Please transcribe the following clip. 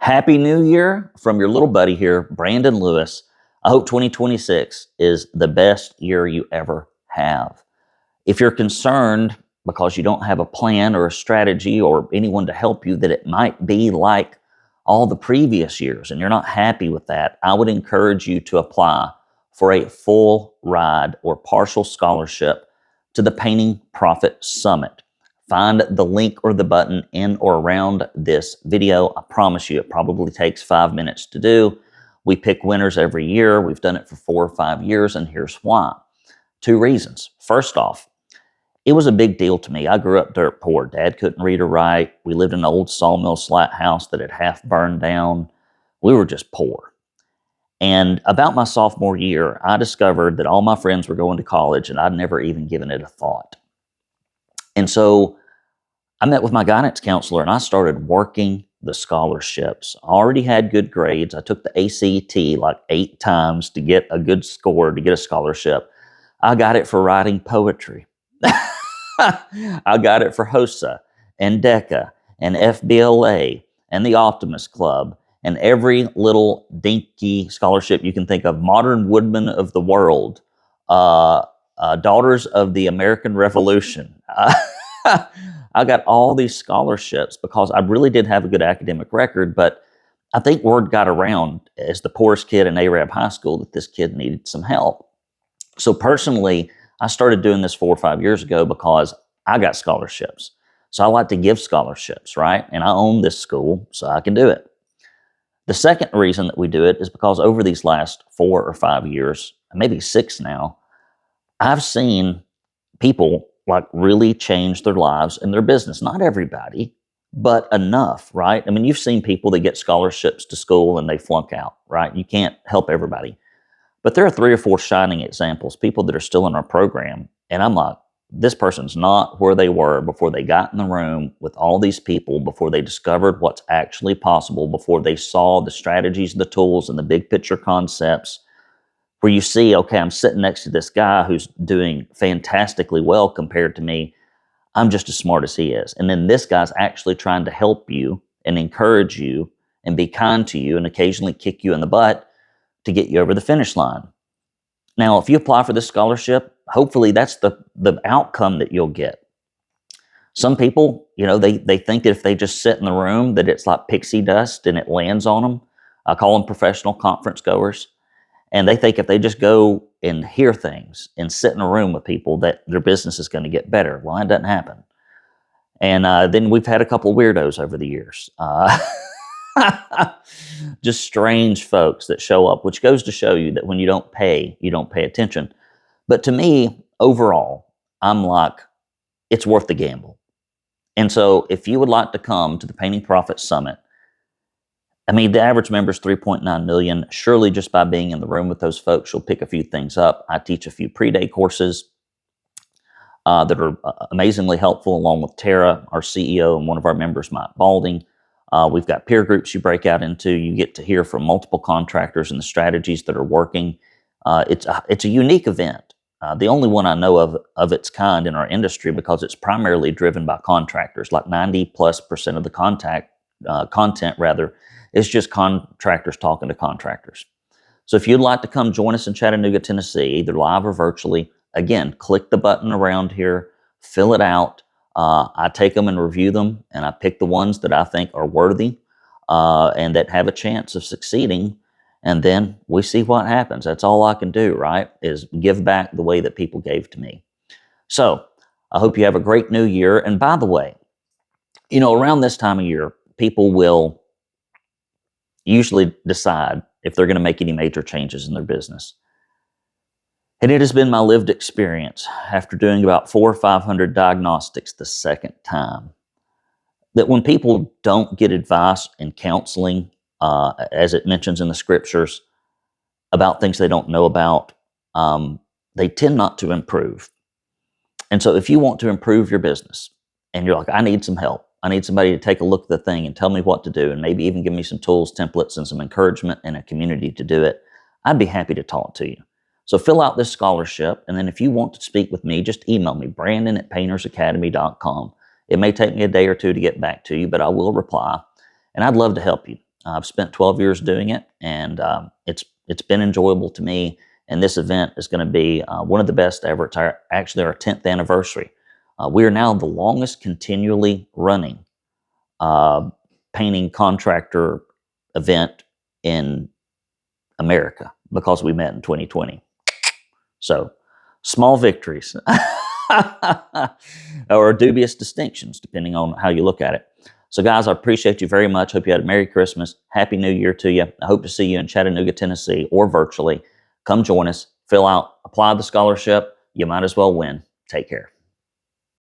Happy New Year from your little buddy here, Brandon Lewis. I hope 2026 is the best year you ever have. If you're concerned because you don't have a plan or a strategy or anyone to help you that it might be like all the previous years and you're not happy with that, I would encourage you to apply for a full ride or partial scholarship to the Painting Profit Summit. Find the link or the button in or around this video. I promise you it probably takes 5 minutes to do. We pick winners every year. We've done it for 4 or 5 years, and here's why. 2 reasons. First off, it was a big deal to me. I grew up dirt poor. Dad couldn't read or write. We lived in an old sawmill slat house that had half burned down. We were just poor. And about my sophomore year, I discovered that all my friends were going to college and I'd never even given it a thought. And so I met with my guidance counselor and I started working the scholarships. I already had good grades. I took the ACT like 8 times to get a good score to get a scholarship. I got it for writing poetry. I got it for HOSA and DECA and FBLA and the Optimist Club and every little dinky scholarship you can think of. Modern Woodmen of the World, Daughters of the American Revolution. I got all these scholarships because I really did have a good academic record, but I think word got around as the poorest kid in Arab High School that this kid needed some help. So personally, I started doing this 4 or 5 years ago because I got scholarships. So I like to give scholarships, right? And I own this school, so I can do it. The second reason that we do it is because over these last 4 or 5 years, maybe 6 now, I've seen people like really change their lives and their business. Not everybody, but enough, right? I mean, you've seen people that get scholarships to school and they flunk out, right? You can't help everybody. But there are 3 or 4 shining examples, people that are still in our program. And I'm like, this person's not where they were before they got in the room with all these people, before they discovered what's actually possible, before they saw the strategies, the tools, and the big picture concepts, where you see, okay, I'm sitting next to this guy who's doing fantastically well compared to me. I'm just as smart as he is. And then this guy's actually trying to help you and encourage you and be kind to you and occasionally kick you in the butt to get you over the finish line. Now, if you apply for this scholarship, hopefully that's the outcome that you'll get. Some people, they think that if they just sit in the room that it's like pixie dust and it lands on them. I call them professional conference goers. And they think if they just go and hear things and sit in a room with people that their business is going to get better. Well, that doesn't happen. And then we've had a couple weirdos over the years. Just strange folks that show up, which goes to show you that when you don't pay attention. But to me, overall, I'm like, it's worth the gamble. And so if you would like to come to the Painting Profit Summit, I mean, the average member is 3.9 million. Surely just by being in the room with those folks, you'll pick a few things up. I teach a few pre-day courses that are amazingly helpful, along with Tara, our CEO, and one of our members, Mike Balding. We've got peer groups you break out into. You get to hear from multiple contractors and the strategies that are working. It's a unique event. The only one I know of its kind in our industry, because it's primarily driven by contractors. Like 90+% of the content is just contractors talking to contractors. So if you'd like to come join us in Chattanooga, Tennessee, either live or virtually, again, click the button around here, fill it out. I take them and review them, and I pick the ones that I think are worthy and that have a chance of succeeding. And then we see what happens. That's all I can do, right, is give back the way that people gave to me. So I hope you have a great new year. And by the way, around this time of year, people will usually decide if they're going to make any major changes in their business. And it has been my lived experience, after doing about 400 or 500 diagnostics the second time, that when people don't get advice and counseling, as it mentions in the scriptures, about things they don't know about, they tend not to improve. And so if you want to improve your business and you're like, I need some help, I need somebody to take a look at the thing and tell me what to do, and maybe even give me some tools, templates, and some encouragement and a community to do it, I'd be happy to talk to you. So fill out this scholarship, and then if you want to speak with me, just email me, brandon@paintersacademy.com. It may take me a day or two to get back to you, but I will reply, and I'd love to help you. I've spent 12 years doing it, and it's been enjoyable to me. And this event is going to be one of the best ever. It's actually our 10th anniversary. We are now the longest continually running uh, painting contractor event in America because we met in 2020. So, small victories or dubious distinctions, depending on how you look at it. So, guys, I appreciate you very much. Hope you had a Merry Christmas. Happy New Year to you. I hope to see you in Chattanooga, Tennessee, or virtually. Come join us, fill out, apply the scholarship. You might as well win. Take care.